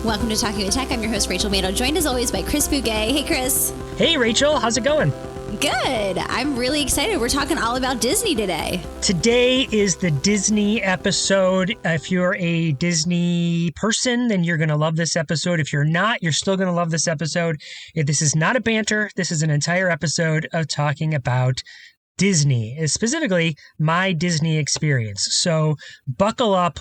Welcome to Talking with Tech. I'm your host, Rachel Maddow, joined as always by Chris Bugaj. Hey, Chris. Hey, Rachel. How's it going? Good. I'm really excited. We're talking all about Disney today. Today is the Disney episode. If you're a Disney person, then you're going to love this episode. If you're not, you're still going to love this episode. This is not a banter. This is an entire episode of talking about Disney, specifically my Disney experience. So buckle up,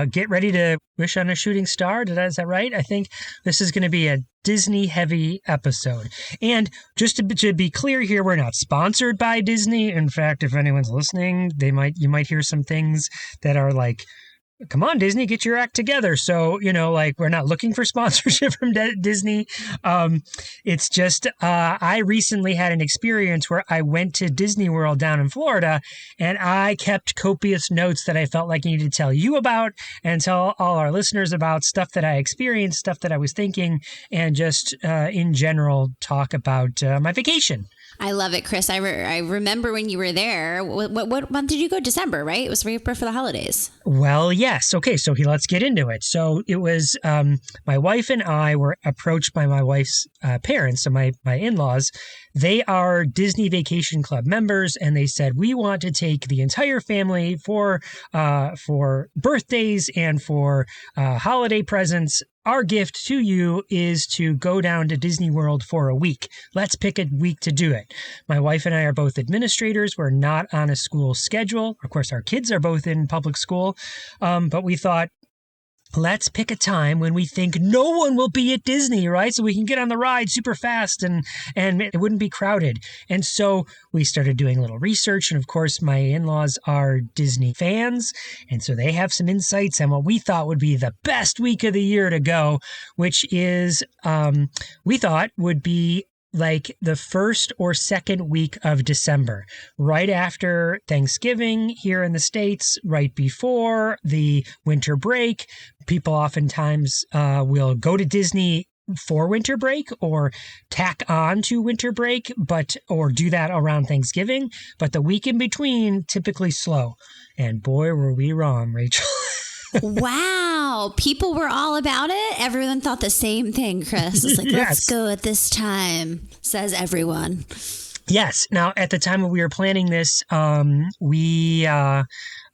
get ready to wish on a shooting star. Is that right? I think this is going to be a Disney heavy episode. And just to be clear here, we're not sponsored by Disney. In fact, if anyone's listening, you might hear some things that are like, come on, Disney, get your act together. So, we're not looking for sponsorship from Disney. It's just, I recently had an experience where I went to Disney World down in Florida, and I kept copious notes that I felt like I needed to tell you about and tell all our listeners about, stuff that I experienced, stuff that I was thinking, and just in general talk about my vacation. I love it, Chris. I remember when you were there. What month did you go? December, right? It was right for the holidays. Well, yes. Okay, so let's get into it. So it was my wife and I were approached by my wife's parents, so my in-laws. They are Disney Vacation Club members, and they said, we want to take the entire family for birthdays and for holiday presents. Our gift to you is to go down to Disney World for a week. Let's pick a week to do it. My wife and I are both administrators. We're not on a school schedule. Of course, our kids are both in public school. But we thought, let's pick a time when we think no one will be at Disney, right? So we can get on the ride super fast and it wouldn't be crowded. And so we started doing a little research. And of course, my in-laws are Disney fans. And so they have some insights on what we thought would be the best week of the year to go, which is, we thought would be like the first or second week of December, right after Thanksgiving here in the States, right before the winter break. People oftentimes will go to Disney for winter break or tack on to winter break, or do that around Thanksgiving. But the week in between, typically slow. And boy, were we wrong, Rachel. Wow. People were all about it. Everyone thought the same thing, Chris. It's like, Yes. Let's go at this time, says everyone. Yes. Now, at the time when we were planning this, my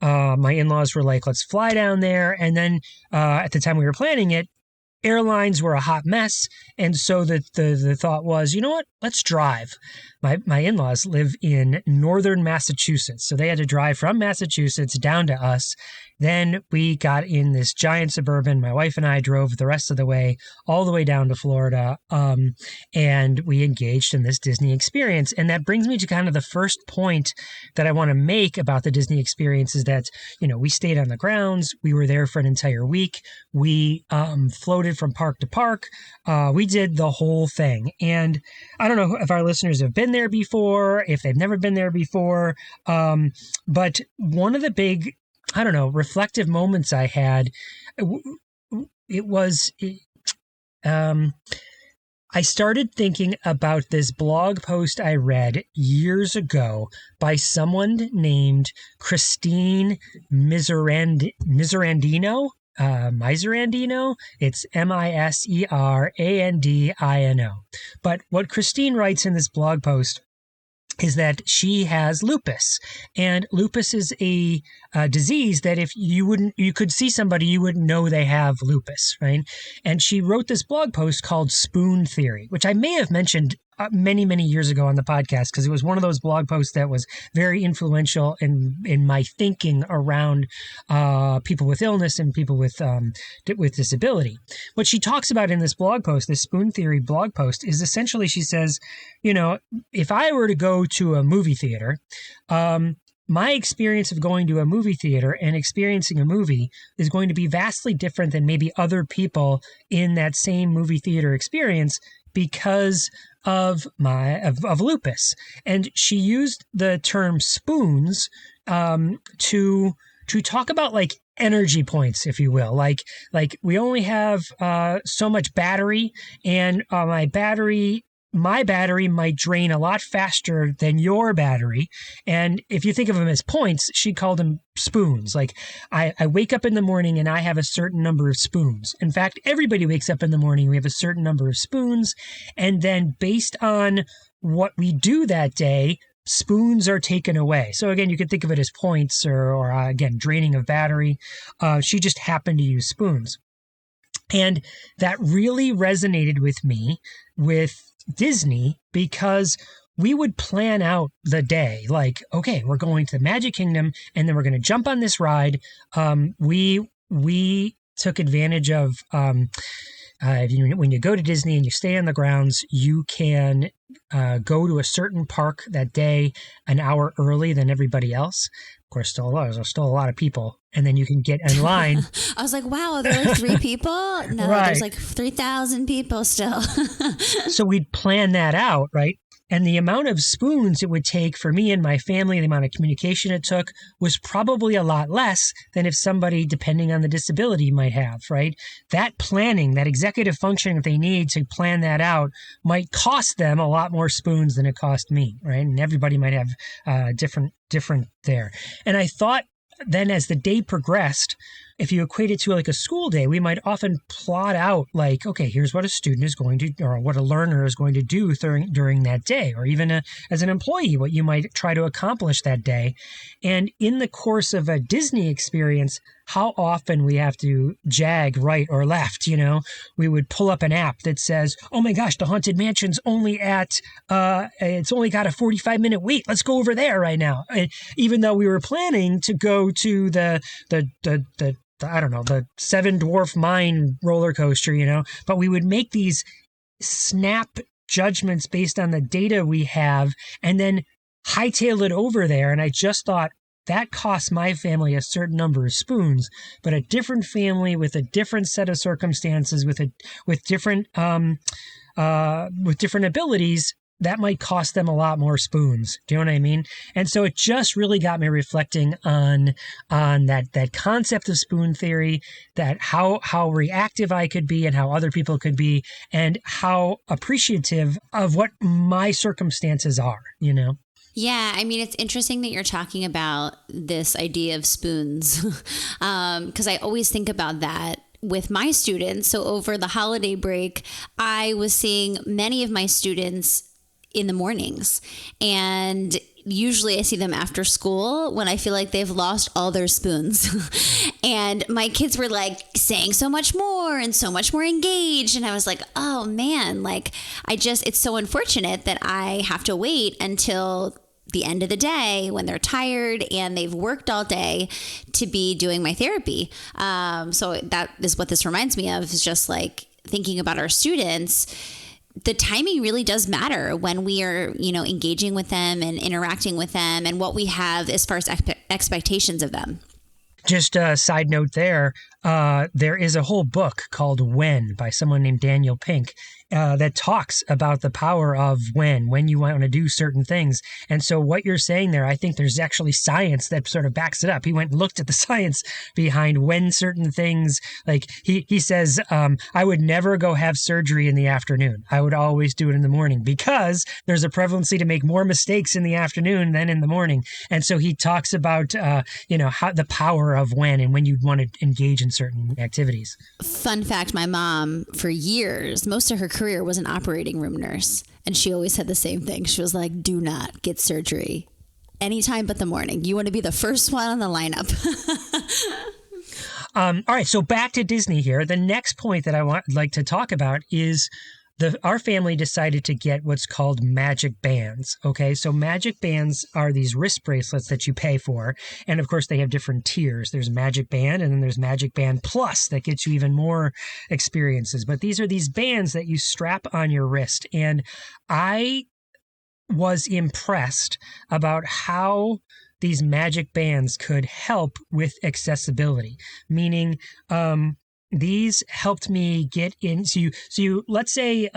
in-laws were like, let's fly down there. And then at the time we were planning it, airlines were a hot mess. And so the thought was, you know what? Let's drive. My in-laws live in northern Massachusetts. So they had to drive from Massachusetts down to us. Then we got in this giant Suburban. My wife and I drove the rest of the way, all the way down to Florida. And we engaged in this Disney experience. And that brings me to kind of the first point that I want to make about the Disney experience is that, we stayed on the grounds. We were there for an entire week. We floated from park to park. We did the whole thing. And I don't know if our listeners have been there before, if they've never been there before. But one of the big, reflective moments I had, I started thinking about this blog post I read years ago by someone named Christine Miserandino. Miserandino. It's Miserandino. But what Christine writes in this blog post is that she has lupus, and lupus is a disease that if you could see somebody, you wouldn't know they have lupus, right? And she wrote this blog post called Spoon Theory, which I may have mentioned many, many years ago on the podcast, because it was one of those blog posts that was very influential in my thinking around people with illness and people with disability. What she talks about in this blog post, this Spoon Theory blog post, is essentially she says, if I were to go to a movie theater, my experience of going to a movie theater and experiencing a movie is going to be vastly different than maybe other people in that same movie theater experience because of lupus. And she used the term spoons to talk about like energy points, if you will. Like we only have so much battery, and my battery my battery might drain a lot faster than your battery. And if you think of them as points, she called them spoons. Like I wake up in the morning and I have a certain number of spoons. In fact, everybody wakes up in the morning, we have a certain number of spoons. And then based on what we do that day, spoons are taken away. So again, you could think of it as points or again, draining of battery. She just happened to use spoons. And that really resonated with me with Disney because we would plan out the day like, okay, we're going to the Magic Kingdom and then we're going to jump on this ride. We took advantage of when you go to Disney and you stay on the grounds, you can go to a certain park that day an hour early than everybody else. Of course, there's still a lot of people. And then you can get in line. I was like, wow, there are like 3 people? No, right. There's like 3,000 people still. So we'd plan that out, right? And the amount of spoons it would take for me and my family, the amount of communication it took was probably a lot less than if somebody, depending on the disability, might have, right? That planning, that executive function that they need to plan that out might cost them a lot more spoons than it cost me, right? And everybody might have different there. And I thought then as the day progressed, if you equate it to like a school day, we might often plot out like, okay, here's what a student is going to, or what a learner is going to do during that day, or even as an employee, what you might try to accomplish that day. And in the course of a Disney experience, how often we have to jag right or left, we would pull up an app that says, oh my gosh, the Haunted Mansion's only at, it's only got a 45-minute wait. Let's go over there right now. And even though we were planning to go to the I don't know, the Seven Dwarf Mine roller coaster, but we would make these snap judgments based on the data we have and then hightail it over there. And I just thought that costs my family a certain number of spoons, but a different family with a different set of circumstances, with different abilities, that might cost them a lot more spoons. Do you know what I mean? And so it just really got me reflecting on that concept of spoon theory, that how reactive I could be and how other people could be, and how appreciative of what my circumstances are, Yeah, I mean, it's interesting that you're talking about this idea of spoons because I always think about that with my students. So over the holiday break, I was seeing many of my students in the mornings, and usually I see them after school when I feel like they've lost all their spoons. And my kids were like saying so much more and so much more engaged. And I was like, oh man, like it's so unfortunate that I have to wait until the end of the day when they're tired and they've worked all day to be doing my therapy. So that is what this reminds me of, is just like thinking about our students. The timing really does matter when we are, engaging with them and interacting with them, and what we have as far as expectations of them. Just a side note there is a whole book called When by someone named Daniel Pink that talks about the power of when you want to do certain things. And so what you're saying there, I think there's actually science that sort of backs it up. He went and looked at the science behind when certain things, like he says, I would never go have surgery in the afternoon. I would always do it in the morning because there's a prevalency to make more mistakes in the afternoon than in the morning. And so he talks about, how the power of when you'd want to engage in certain activities. Fun fact, my mom, for years, most of her career was an operating room nurse. And she always said the same thing. She was like, do not get surgery anytime but the morning. You want to be the first one on the lineup. All right. So back to Disney here. The next point that I would like to talk about is our family decided to get what's called magic bands. Okay, so magic bands are these wrist bracelets that you pay for. And of course, they have different tiers. There's Magic Band, and then there's Magic Band Plus that gets you even more experiences. But these are these bands that you strap on your wrist. And I was impressed about how these magic bands could help with accessibility, meaning, these helped me get in. So you let's say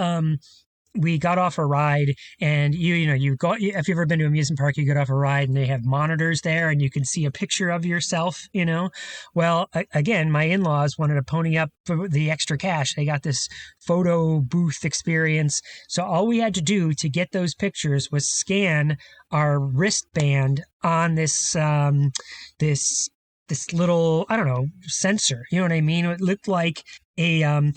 we got off a ride, and you go, if you've ever been to an amusement park, you get off a ride and they have monitors there and you can see a picture of yourself. Well, again, my in-laws wanted to pony up for the extra cash. They got this photo booth experience. So all we had to do to get those pictures was scan our wristband on this little, I don't know, sensor. You know what I mean? It looked like in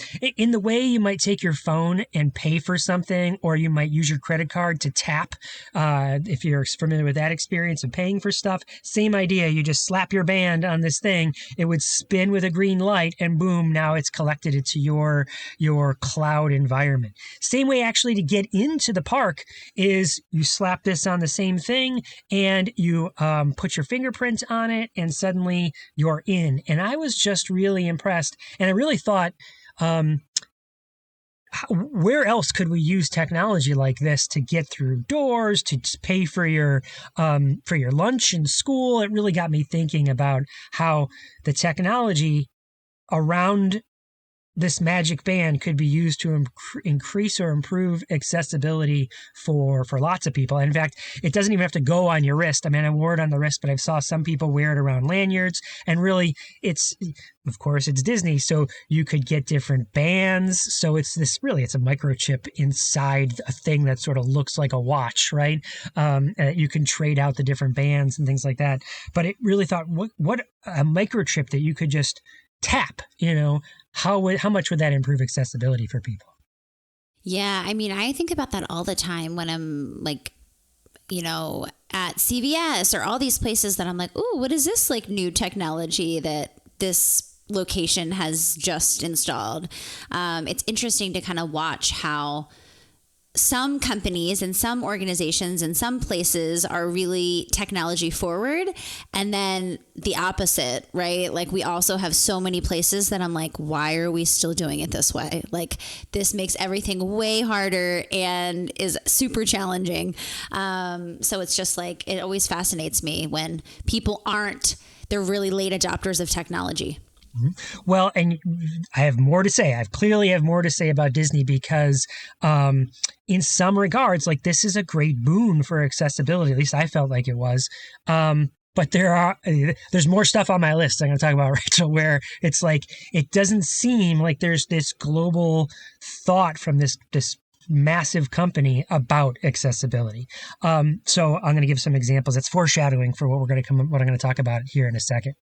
the way you might take your phone and pay for something, or you might use your credit card to tap, if you're familiar with that experience of paying for stuff. Same idea. You just slap your band on this thing, it would spin with a green light, and boom, now it's collected it to your cloud environment. Same way actually to get into the park is you slap this on the same thing and you put your fingerprint on it, and suddenly you're in. And I was just really impressed, and I really thought, where else could we use technology like this to get through doors, to pay for your lunch in school? It really got me thinking about how the technology around this magic band could be used to increase or improve accessibility for lots of people. And in fact, it doesn't even have to go on your wrist. I mean, I wore it on the wrist, but I've saw some people wear it around lanyards. And really, of course, it's Disney, so you could get different bands. So it's a microchip inside a thing that sort of looks like a watch, right? You can trade out the different bands and things like that. But it really thought, what a microchip that you could just tap, how much would that improve accessibility for people? Yeah, I mean, I think about that all the time when I'm like, at CVS or all these places that I'm like, ooh, what is this like new technology that this location has just installed? It's interesting to kind of watch how some companies and some organizations and some places are really technology forward, and then the opposite, right? Like, we also have so many places that I'm like, why are we still doing it this way? Like, this makes everything way harder and is super challenging. So it's just like, it always fascinates me when people they're really late adopters of technology. Well, and I have more to say. I clearly have more to say about Disney because in some regards, like, this is a great boon for accessibility. At least I felt like it was. But there's more stuff on my list I'm going to talk about, Rachel, where it's like, it doesn't seem like there's this global thought from this massive company about accessibility. So I'm going to give some examples. It's foreshadowing for what I'm going to talk about here in a second.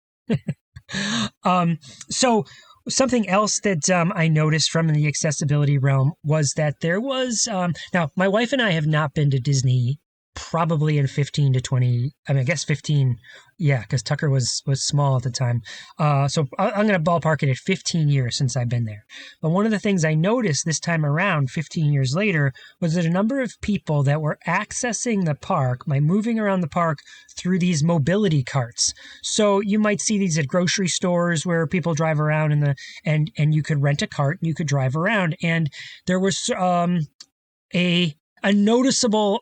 So something else that I noticed from the accessibility realm was that there was, now my wife and I have not been to Disney probably in 15 to 20, I mean, I guess 15, yeah, because Tucker was small at the time. So I'm going to ballpark it at 15 years since I've been there. But one of the things I noticed this time around, 15 years later, was that a number of people that were accessing the park by moving around the park through these mobility carts. So you might see these at grocery stores where people drive around and you could rent a cart and you could drive around. And there was a noticeable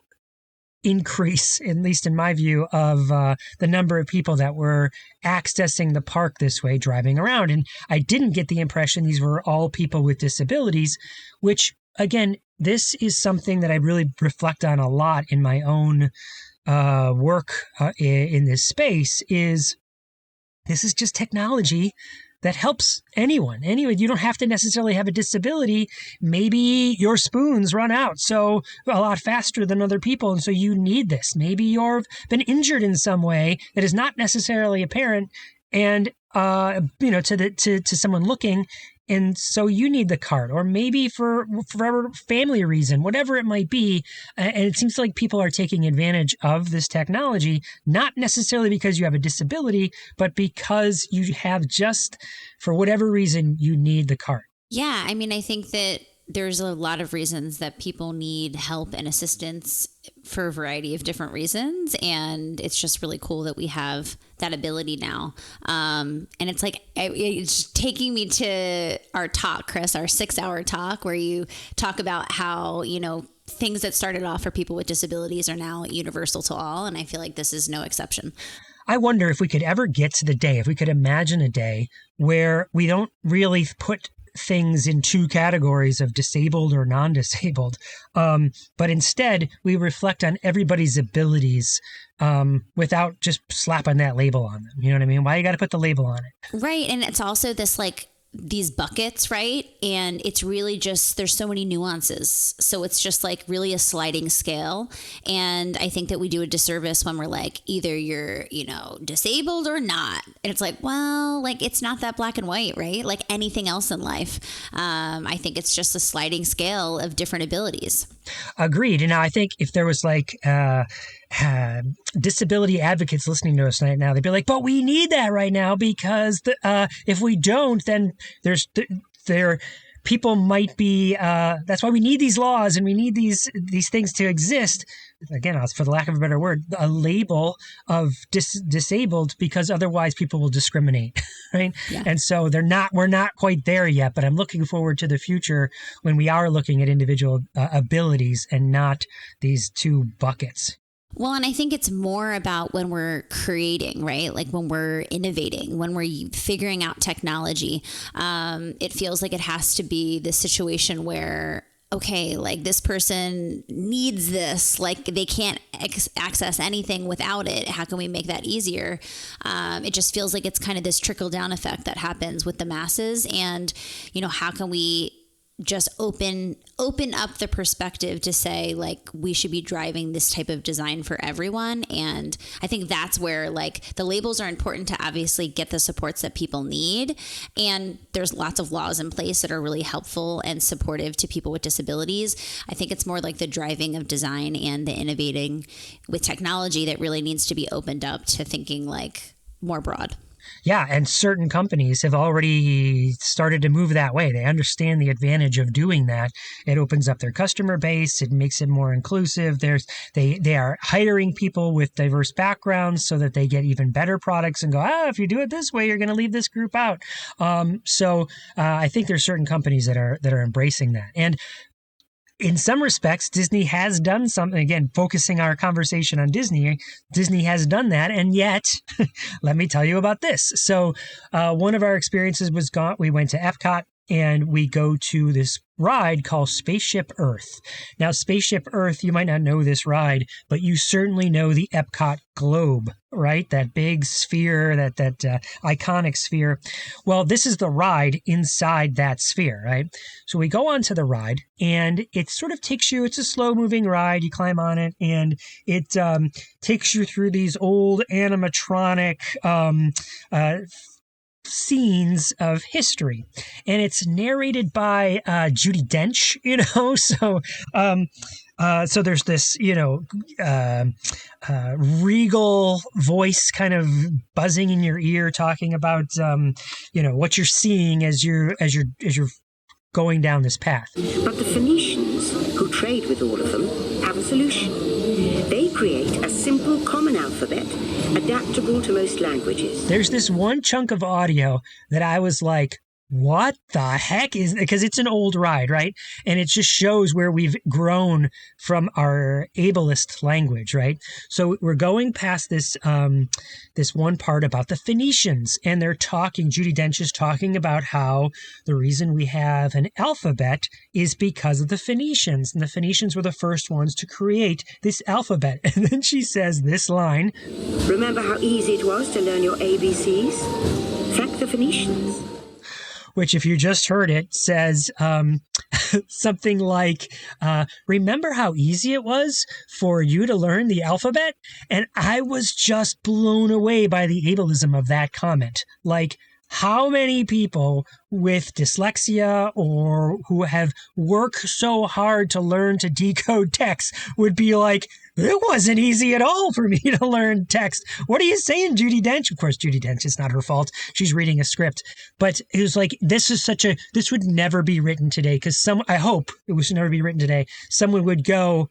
increase, at least in my view, of the number of people that were accessing the park this way, driving around. And I didn't get the impression these were all people with disabilities, which, again, this is something that I really reflect on a lot in my own work in this space. This is just technology that helps anyone. Anyway, you don't have to necessarily have a disability. Maybe your spoons run out so a lot faster than other people, and so you need this. Maybe you've been injured in some way that is not necessarily apparent, and to someone looking, and so you need the cart, or maybe for whatever family reason, whatever it might be. And it seems like people are taking advantage of this technology, not necessarily because you have a disability, but because you have just, for whatever reason, you need the cart. Yeah, I mean, I think that there's a lot of reasons that people need help and assistance for a variety of different reasons. And it's just really cool that we have that ability now. And it's like, it's taking me to our talk, Chris, our 6-hour talk, where you talk about how, things that started off for people with disabilities are now universal to all. And I feel like this is no exception. I wonder if we could ever get to the day, if we could imagine a day where we don't really put things in two categories of disabled or non-disabled, but instead we reflect on everybody's abilities without just slapping that label on them. You know what I mean? Why you got to put the label on it? Right. And it's also this like these buckets, right? And it's really just, there's so many nuances. So it's just like really a sliding scale. And I think that we do a disservice when we're like, either you're, disabled or not. And it's like, well, like it's not that black and white, right? Like anything else in life. I think it's just a sliding scale of different abilities. Agreed. And I think if there was like disability advocates listening to us right now, they'd be like, but we need that right now because if we don't, then people might be, that's why we need these laws and we need these things to exist. Again, for the lack of a better word, a label of disabled, because otherwise people will discriminate, right? Yeah. And so we're not quite there yet, but I'm looking forward to the future when we are looking at individual abilities and not these two buckets. Well, and I think it's more about when we're creating, right? Like when we're innovating, when we're figuring out technology, it feels like it has to be the situation where, okay, like this person needs this, like they can't access anything without it. How can we make that easier? It just feels like it's kind of this trickle down effect that happens with the masses. And, how can we just open up the perspective to say like we should be driving this type of design for everyone. And I think that's where like the labels are important to obviously get the supports that people need. And there's lots of laws in place that are really helpful and supportive to people with disabilities. I think it's more like the driving of design and the innovating with technology that really needs to be opened up to thinking like more broad. Yeah, and certain companies have already started to move that way. They understand the advantage of doing that. It opens up their customer base. It makes it more inclusive. They are hiring people with diverse backgrounds so that they get even better products and go, if you do it this way, you're going to leave this group out. So I think there's certain companies that are embracing that. And in some respects, Disney has done something, again, focusing our conversation on Disney has done that. And yet, let me tell you about this. So one of our experiences was we went to Epcot and we go to this ride called Spaceship Earth. Now, Spaceship Earth, you might not know this ride, but you certainly know the Epcot globe, right? That big sphere, that iconic sphere. Well, this is the ride inside that sphere, right? So we go onto the ride and it sort of takes you, it's a slow moving ride. You climb on it and it takes you through these old animatronic scenes of history, and it's narrated by Judi Dench, so there's this regal voice kind of buzzing in your ear talking about what you're seeing as you're going down this path. But the Phoenicians, who trade with all of them, have a solution. They create a simple common alphabet, adaptable to most languages. There's this one chunk of audio that I was like, what the heck is, because it's an old ride, right? And it just shows where we've grown from our ableist language, right? So we're going past this one part about the Phoenicians, and Judi Dench is talking about how the reason we have an alphabet is because of the Phoenicians, and the Phoenicians were the first ones to create this alphabet. And then she says this line, remember how easy it was to learn your ABCs? Thank the Phoenicians. Which, if you just heard it, says something like, remember how easy it was for you to learn the alphabet? And I was just blown away by the ableism of that comment. Like, how many people with dyslexia or who have worked so hard to learn to decode text would be like, it wasn't easy at all for me to learn text. What are you saying, Judi Dench? Of course, Judi Dench, it's not her fault. She's reading a script. But it was like, this would never be written today, because I hope it would never be written today. Someone would go,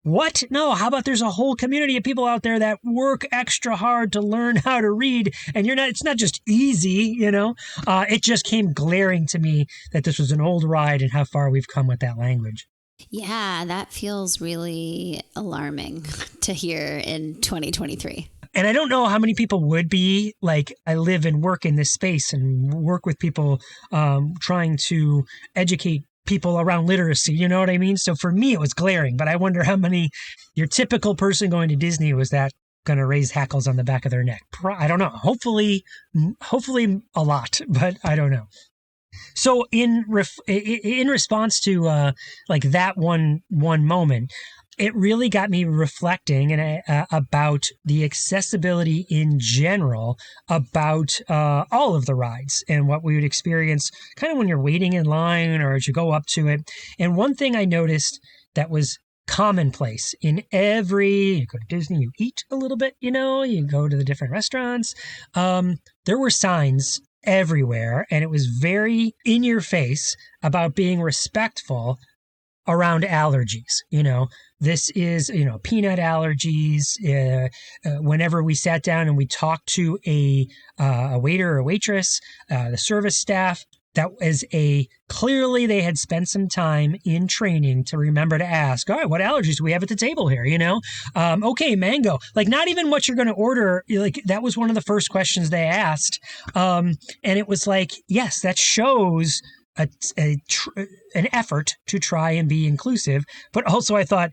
what? No, how about there's a whole community of people out there that work extra hard to learn how to read, and it's not just easy, It just came glaring to me that this was an old ride and how far we've come with that language. Yeah, that feels really alarming to hear in 2023. And I don't know how many people would be like, I live and work in this space and work with people trying to educate people around literacy. You know what I mean? So for me, it was glaring, but I wonder how many your typical person going to Disney was that going to raise hackles on the back of their neck. I don't know. Hopefully a lot, but I don't know. So in response to like that one moment, it really got me reflecting about the accessibility in general, about all of the rides and what we would experience kind of when you're waiting in line or as you go up to it. And one thing I noticed that was commonplace in you go to Disney, you eat a little bit, you go to the different restaurants. There were signs everywhere, and it was very in your face about being respectful around allergies. This is, peanut allergies. Whenever we sat down and we talked to a waiter or waitress, the service staff, that was clearly they had spent some time in training to remember to ask, all right, what allergies do we have at the table here? Okay, mango, like not even what you're going to order. Like that was one of the first questions they asked. And it was like, yes, that shows an effort to try and be inclusive. But also I thought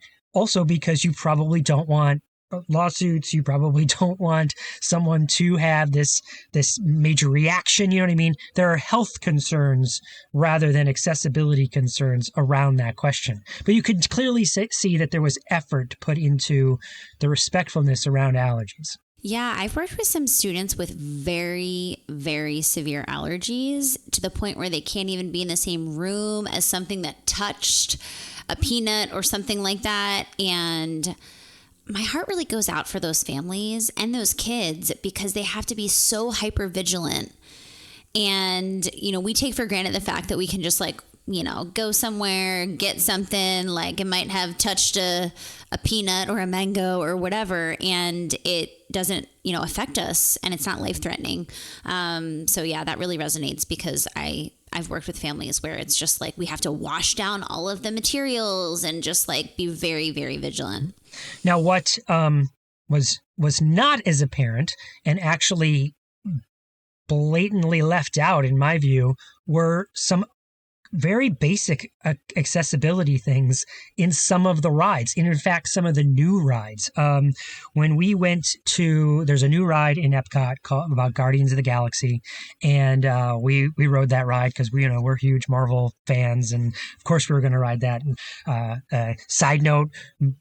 because you probably don't want lawsuits, you probably don't want someone to have this major reaction. You know what I mean? There are health concerns rather than accessibility concerns around that question. But you could clearly see that there was effort put into the respectfulness around allergies. Yeah, I've worked with some students with very, very severe allergies to the point where they can't even be in the same room as something that touched a peanut or something like that. And my heart really goes out for those families and those kids because they have to be so hyper vigilant. And, we take for granted the fact that we can just go somewhere, get something, like it might have touched a peanut or a mango or whatever, and it doesn't, affect us and it's not life-threatening. So yeah, that really resonates because I've worked with families where it's just like we have to wash down all of the materials and just be very, very vigilant. Now, what was not as apparent and actually blatantly left out, in my view, were some very basic accessibility things in some of the rides. And in fact, some of the new rides. When we went there's a new ride in Epcot about Guardians of the Galaxy. And we rode that ride because we're huge Marvel fans. And of course we were going to ride that. Side note,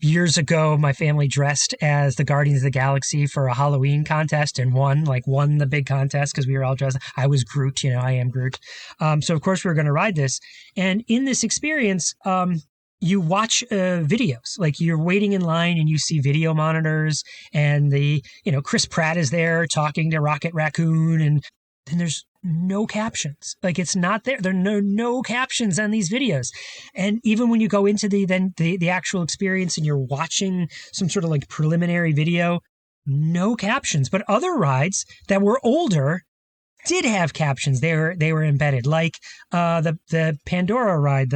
years ago, my family dressed as the Guardians of the Galaxy for a Halloween contest and won the big contest because we were all dressed. I was Groot, I am Groot. So of course we were going to ride this. And in this experience, you watch videos, like you're waiting in line and you see video monitors and Chris Pratt is there talking to Rocket Raccoon and there's no captions. Like it's not there. There are no captions on these videos. And even when you go into the actual experience and you're watching some sort of preliminary video, no captions. But other rides that were older did have captions. They were embedded, like the Pandora ride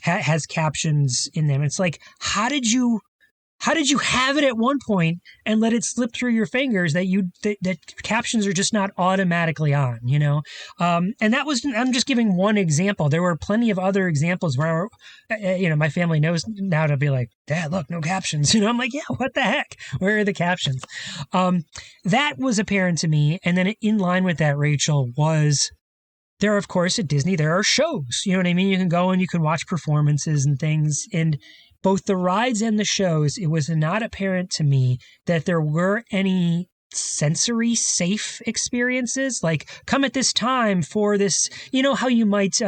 has captions in them. It's like, how did you have it at one point and let it slip through your fingers that captions are just not automatically on, and that was, I'm just giving one example. There were plenty of other examples where my family knows now to be like, Dad, look, no captions. I'm like, yeah, what the heck? Where are the captions? That was apparent to me. And then in line with that, Rachel, was there, of course, at Disney, there are shows. You know what I mean? You can go and you can watch performances and things. And both the rides and the shows, it was not apparent to me that there were any sensory safe experiences, like come at this time for this, how you might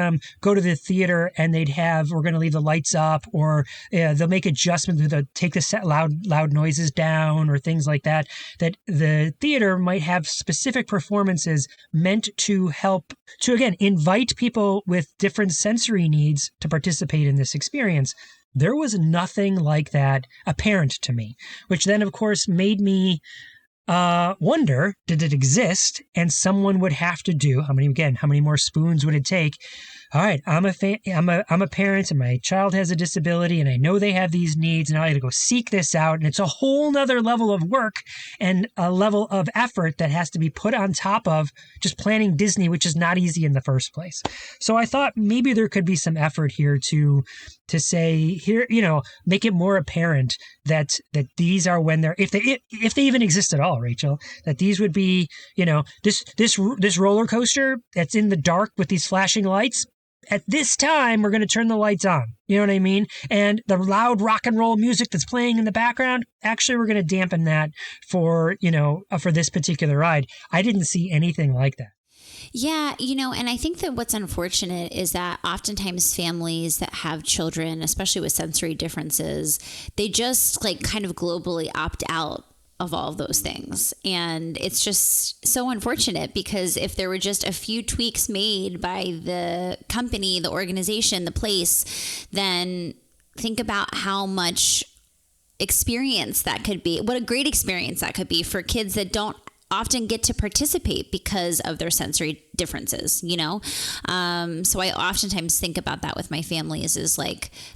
go to the theater and we're going to leave the lights up, or they'll make adjustments to take the loud noises down or things like that the theater might have specific performances meant to help to, again, invite people with different sensory needs to participate in this experience. There was nothing like that apparent to me, which then, of course, made me wonder, did it exist? And someone would have to do, how many more spoons would it take? all right, I'm a parent and my child has a disability and I know they have these needs and I got to go seek this out. And it's a whole nother level of work and a level of effort that has to be put on top of just planning Disney, which is not easy in the first place. So I thought maybe there could be some effort here to say here, make it more apparent that these are when they're, if they even exist at all, Rachel, that these would be, this roller coaster that's in the dark with these flashing lights. At this time, we're going to turn the lights on. You know what I mean? And the loud rock and roll music that's playing in the background, actually, we're going to dampen that for this particular ride. I didn't see anything like that. Yeah, and I think that what's unfortunate is that oftentimes families that have children, especially with sensory differences, they just kind of globally opt out of all of those things. And it's just so unfortunate because if there were just a few tweaks made by the company, the organization, the place, then think about how much experience that could be. What a great experience that could be for kids that don't often get to participate because of their sensory differences, So I oftentimes think about that with my families is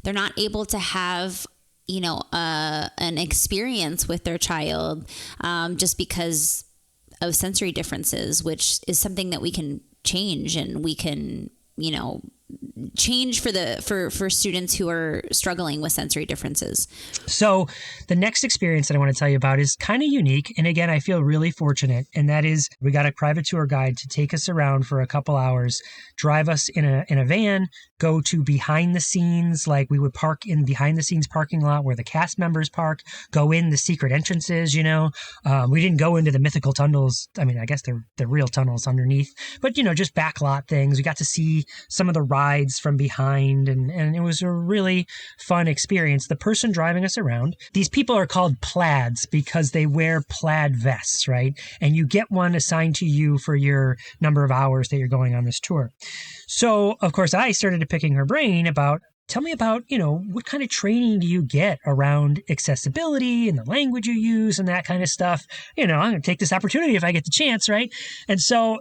they're not able to have an experience with their child just because of sensory differences, which is something that we can change and we can, change for students who are struggling with sensory differences. So the next experience that I want to tell you about is kind of unique. And again, I feel really fortunate. And that is we got a private tour guide to take us around for a couple hours, drive us in a van, go to behind the scenes, we would park in behind the scenes parking lot where the cast members park, go in the secret entrances, we didn't go into the mythical tunnels. I mean, I guess they're real tunnels underneath, but just backlot things. We got to see some of the rides from behind and it was a really fun experience. The person driving us around, these people are called plaids because they wear plaid vests, right? And you get one assigned to you for your number of hours that you're going on this tour. So, of course, I started picking her brain about, tell me about, what kind of training do you get around accessibility and the language you use and that kind of stuff? I'm going to take this opportunity if I get the chance, right? And so,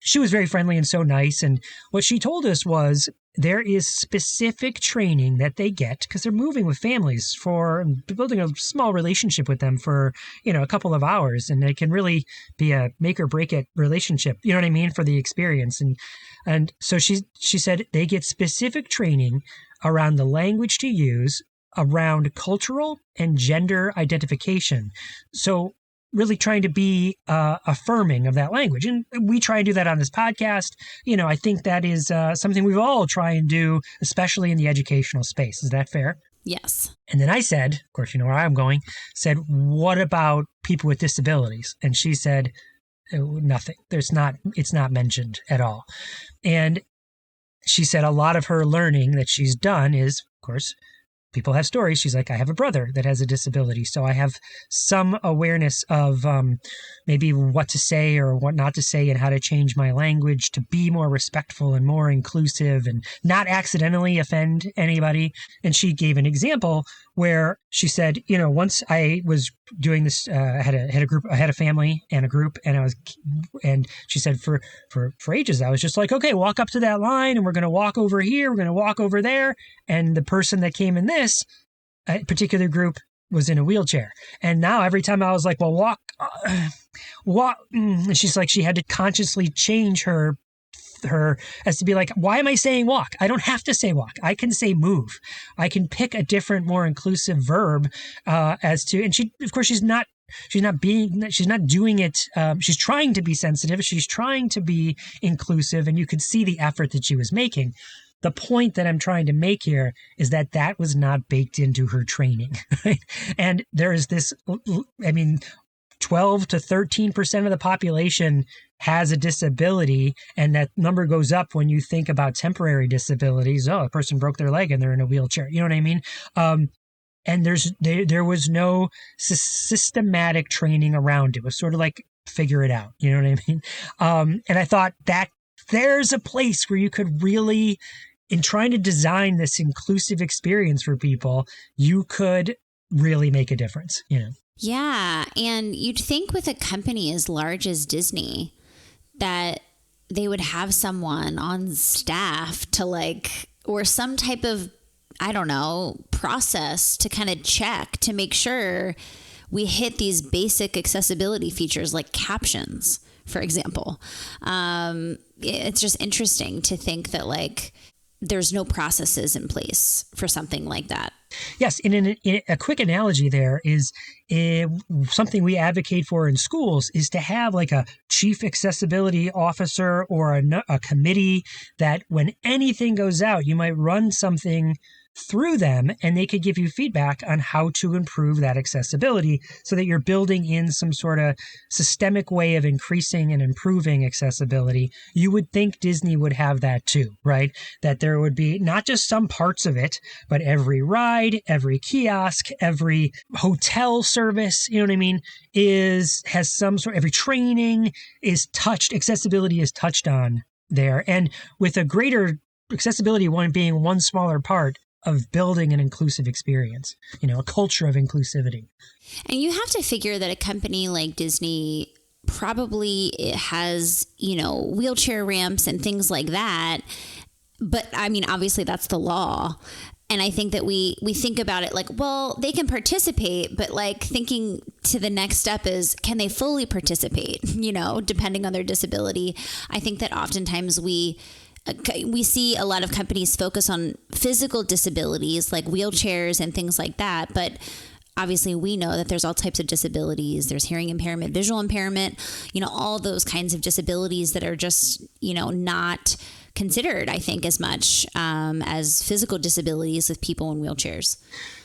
she was very friendly and so nice. And what she told us was there is specific training that they get because they're moving with families for building a small relationship with them for, a couple of hours. And it can really be a make or break it relationship, you know what I mean, for the experience. And so she said they get specific training around the language to use, around cultural and gender identification. So really trying to be affirming of that language. And we try and do that on this podcast. I think that is something we all try and do, especially in the educational space. Is that fair? Yes. And then I said, of course, you know where I'm going, said, what about people with disabilities? And she said, nothing. It's not mentioned at all. And she said a lot of her learning that she's done is, of course, people have stories. She's like, I have a brother that has a disability. So I have some awareness of maybe what to say or what not to say and how to change my language to be more respectful and more inclusive and not accidentally offend anybody. And she gave an example where she said, once I was doing this, I had a family and a group, and she said for ages, I was just like, okay, walk up to that line and we're going to walk over here. We're going to walk over there. And the person that came in this particular group was in a wheelchair. And now every time I was like, well, walk. And she's like, she had to consciously change her as to be like, why am I saying walk? I don't have to say walk. I can say move. I can pick a different, more inclusive verb and she, of course, she's not doing it. She's trying to be sensitive. She's trying to be inclusive. And you could see the effort that she was making. The point that I'm trying to make here is that was not baked into her training. Right? And there is this, 12 to 13% of the population has a disability, and that number goes up when you think about temporary disabilities. Oh, a person broke their leg and they're in a wheelchair. You know what I mean? And there was no systematic training around it. It was sort of like figure it out. You know what I mean? And I thought that there's a place where you could really, in trying to design this inclusive experience for people, you could really make a difference. Yeah. And you'd think with a company as large as Disney that they would have someone on staff to like, or some type of, I don't know, process to kind of check to make sure we hit these basic accessibility features like captions, for example. It's just interesting to think that like there's no processes in place for something like that. Yes, in a quick analogy there is something we advocate for in schools is to have like a chief accessibility officer or a committee that when anything goes out, you might run something through them and they could give you feedback on how to improve that accessibility so that you're building in some sort of systemic way of increasing and improving accessibility. You would think Disney would have that too, right? That there would be not just some parts of it, but every ride, every kiosk, every hotel service, you know what I mean, has some sort, every training is touched, accessibility is touched on there. And with a greater accessibility being one smaller part of building an inclusive experience, a culture of inclusivity. And you have to figure that a company like Disney probably has, wheelchair ramps and things like that. But I mean, obviously that's the law. And I think that we think about it like, well, they can participate, but like thinking to the next step is, can they fully participate, depending on their disability? I think that oftentimes we see a lot of companies focus on physical disabilities like wheelchairs and things like that. But obviously we know that there's all types of disabilities. There's hearing impairment, visual impairment, all those kinds of disabilities that are just, not considered, I think, as much as physical disabilities with people in wheelchairs.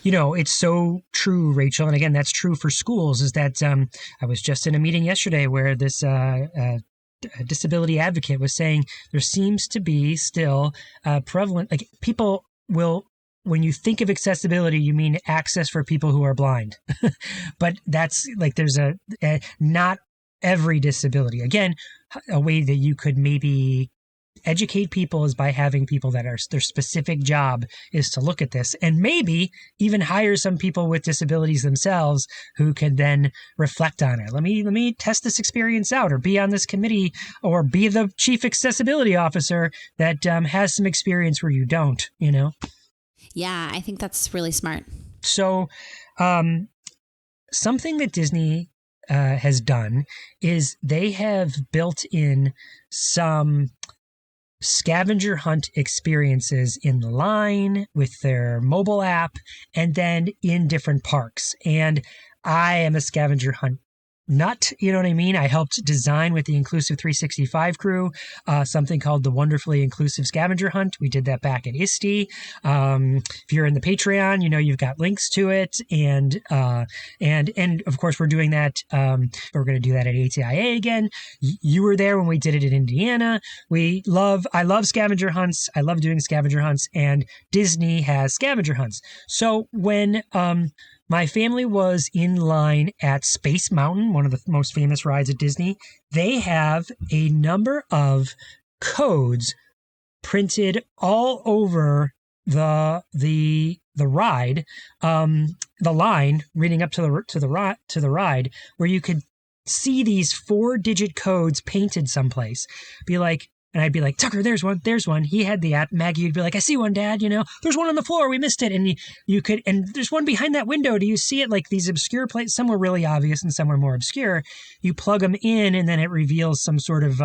It's so true, Rachel. And again, that's true for schools is that I was just in a meeting yesterday where this a disability advocate was saying there seems to be still prevalent, like people will, when you think of accessibility, you mean access for people who are blind. But that's like, there's not every disability. Again, a way that you could maybe educate people is by having people that are their specific job is to look at this and maybe even hire some people with disabilities themselves who can then reflect on it. Let me test this experience out or be on this committee or be the chief accessibility officer that has some experience where you don't, Yeah, I think that's really smart. So something that Disney has done is they have built in some scavenger hunt experiences in the line with their mobile app and then in different parks. And I am a scavenger hunt nut, you know what I mean? I helped design with the Inclusive 365 crew something called the Wonderfully Inclusive Scavenger Hunt. We did that back at ISTE. If you're in the Patreon, you've got links to it. And of course, we're doing that. We're going to do that at ATIA again. You were there when we did it in Indiana. I love scavenger hunts. I love doing scavenger hunts, and Disney has scavenger hunts. So when my family was in line at Space Mountain, one of the most famous rides at Disney. They have a number of codes printed all over the ride, the line leading up to the ride, where you could see these 4-digit codes painted someplace. And I'd be like, Tucker, there's one. He had the app. Maggie would be like, I see one, Dad, there's one on the floor. We missed it. And you could, and there's one behind that window. Do you see it? Like these obscure places, some were really obvious and some were more obscure. You plug them in and then it reveals some sort of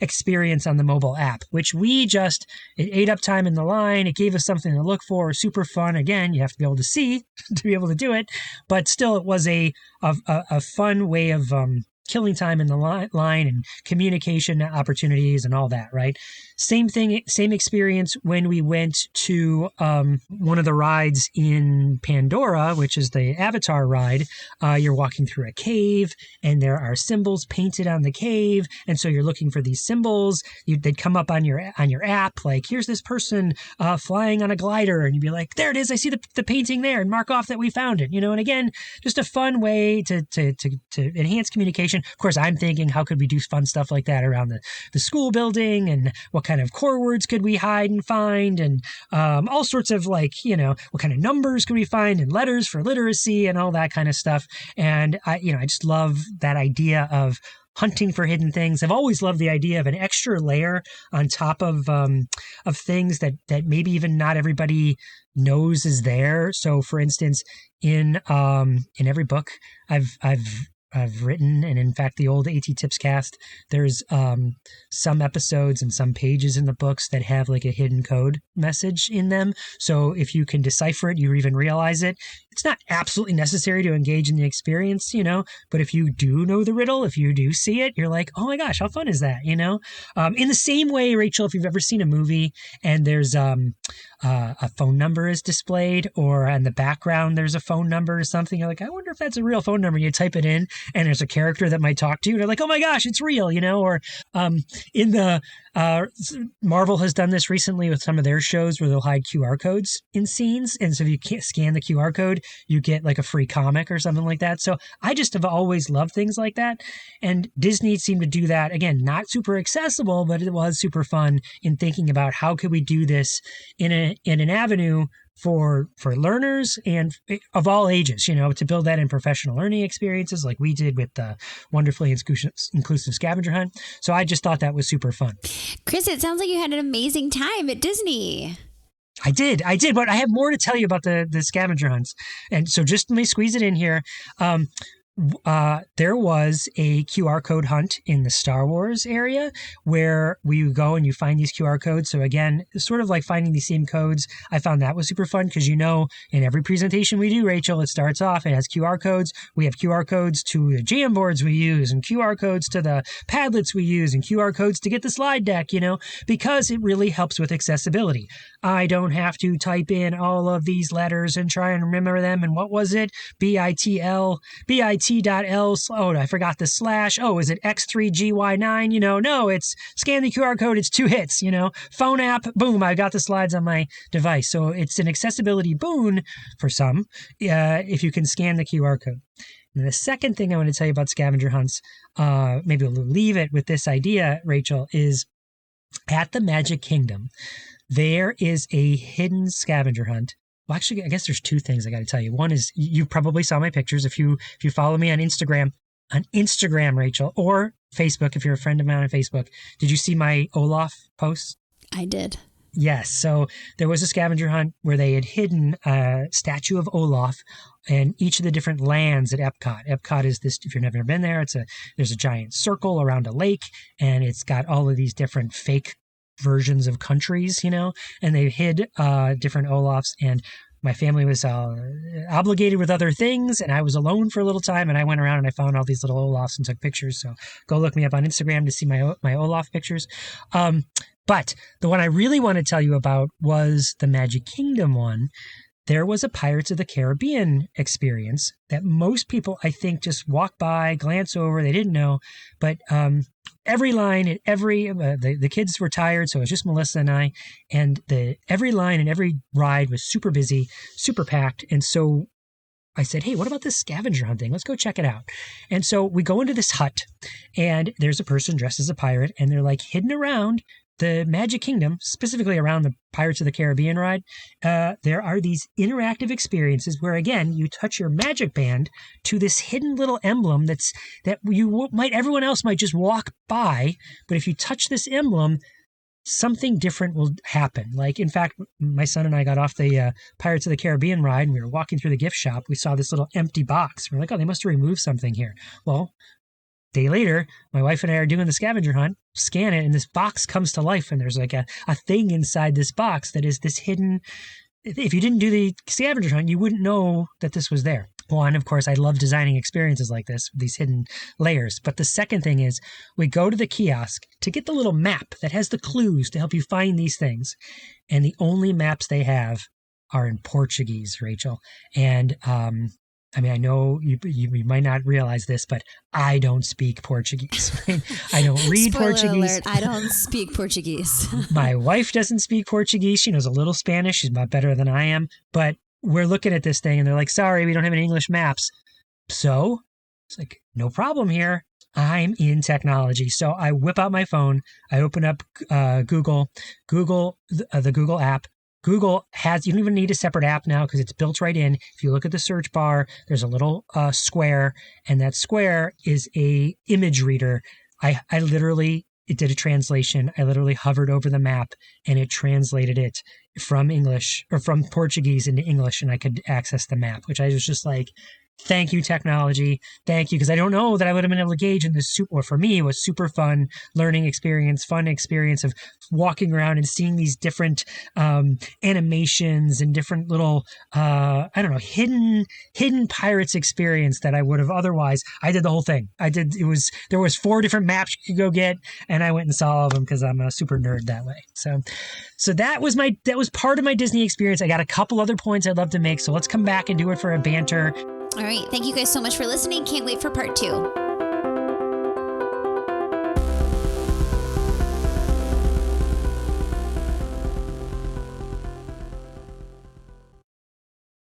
experience on the mobile app, which it ate up time in the line. It gave us something to look for. Super fun. Again, you have to be able to see to be able to do it. But still, it was a fun way of killing time in the line and communication opportunities and all that, right? Same thing, same experience when we went to one of the rides in Pandora, which is the Avatar ride. You're walking through a cave and there are symbols painted on the cave. And so you're looking for these symbols. They'd come up on your app, like, here's this person flying on a glider. And you'd be like, there it is. I see the painting there, and mark off that we found it. And again, just a fun way to enhance communication. Of course, I'm thinking, how could we do fun stuff like that around the school building, and what what kind of core words could we hide and find, and all sorts of what kind of numbers could we find, and letters for literacy and all that kind of stuff. And I just love that idea of hunting for hidden things. I've always loved the idea of an extra layer on top of things that maybe even not everybody knows is there. So, for instance, in every book I've written, and in fact, the old AT Tips cast, there's some episodes and some pages in the books that have like a hidden code message in them. So if you can decipher it, you even realize it. It's not absolutely necessary to engage in the experience, but if you do know the riddle, if you do see it, you're like, oh my gosh, how fun is that, In the same way, Rachel, if you've ever seen a movie and there's a phone number is displayed, or in the background there's a phone number or something, you're like, I wonder if that's a real phone number. You type it in, and there's a character that might talk to you, and they're like, oh my gosh, it's real, Or in the Marvel has done this recently with some of their shows where they'll hide QR codes in scenes, and so if you can't scan the QR code, you get like a free comic or something like that. So I just have always loved things like that, and Disney seemed to do that. Again, not super accessible, but it was super fun in thinking about how could we do this in an avenue for learners and of all ages, to build that in professional learning experiences like we did with the wonderfully inclusive scavenger hunt. So I just thought that was super fun. Chris, it sounds like you had an amazing time at Disney. I did, but I have more to tell you about the scavenger hunts. And so just let me squeeze it in here. There was a QR code hunt in the Star Wars area where we go and you find these QR codes. So again, sort of like finding these same codes. I found that was super fun because, in every presentation we do, Rachel, it starts off, it has QR codes. We have QR codes to the Jamboards we use, and QR codes to the Padlets we use, and QR codes to get the slide deck, because it really helps with accessibility. I don't have to type in all of these letters and try and remember them. And what was it? BIT.L. Oh, I forgot the slash. Oh, is it X3GY9? No, it's scan the QR code. It's 2 hits, phone app. Boom. I got the slides on my device. So it's an accessibility boon for some, if you can scan the QR code. And the second thing I want to tell you about scavenger hunts, maybe we'll leave it with this idea, Rachel, is at the Magic Kingdom, there is a hidden scavenger hunt. Well, actually, I guess there's 2 things I got to tell you. One is you probably saw my pictures if you follow me on Instagram, Rachel, or Facebook if you're a friend of mine on Facebook. Did you see my Olaf posts? I did. Yes. So there was a scavenger hunt where they had hidden a statue of Olaf in each of the different lands at Epcot. Epcot is this, if you've never been there, there's a giant circle around a lake, and it's got all of these different fake versions of countries, and they hid different Olafs, and my family was obligated with other things, and I was alone for a little time, and I went around and I found all these little Olafs and took pictures. So go look me up on Instagram to see my Olaf pictures. But the one I really want to tell you about was the Magic Kingdom one. There was a Pirates of the Caribbean experience that most people, I think, just walk by, glance over, they didn't know. But every line, the kids were tired, so it was just Melissa and I. And every line and every ride was super busy, super packed. And so I said, hey, what about this scavenger hunt thing? Let's go check it out. And so we go into this hut, and there's a person dressed as a pirate, and they're like hidden around the Magic Kingdom, specifically around the Pirates of the Caribbean ride. There are these interactive experiences where, again, you touch your magic band to this hidden little emblem that everyone else might just walk by, but if you touch this emblem, something different will happen. Like, in fact, my son and I got off the Pirates of the Caribbean ride, and we were walking through the gift shop. We saw this little empty box. We're like, oh, they must have removed something here. Well, day later, my wife and I are doing the scavenger hunt, scan it, and this box comes to life, and there's like a thing inside this box that is this hidden. If you didn't do the scavenger hunt, you wouldn't know that this was there. One, of course, I love designing experiences like this, these hidden layers. But the second thing is we go to the kiosk to get the little map that has the clues to help you find these things. And the only maps they have are in Portuguese, Rachel. And I know you might not realize this, but I don't speak Portuguese. Right? I don't read Spoiler Portuguese. Alert, I don't speak Portuguese. My wife doesn't speak Portuguese. She knows a little Spanish. She's a lot better than I am. But we're looking at this thing, and they're like, sorry, we don't have any English maps. So it's like, no problem here. I'm in technology. So I whip out my phone. I open up the Google app. Google has, you don't even need a separate app now because it's built right in. If you look at the search bar, there's a little square, and that square is a image reader. I literally, it did a translation. I literally hovered over the map and it translated it from English or from Portuguese into English, and I could access the map, which I was just like, thank you, technology. Thank you. Because I don't know that I would have been able to gauge in this. Or for me, it was super fun learning experience, fun experience of walking around and seeing these different animations and different little, hidden pirates experience that I would have otherwise. I did the whole thing. There was 4 different maps you could go get, and I went and saw all of them because I'm a super nerd that way. So that was part of my Disney experience. I got a couple other points I'd love to make. So let's come back and do it for a banter. All right. Thank you guys so much for listening. Can't wait for part 2.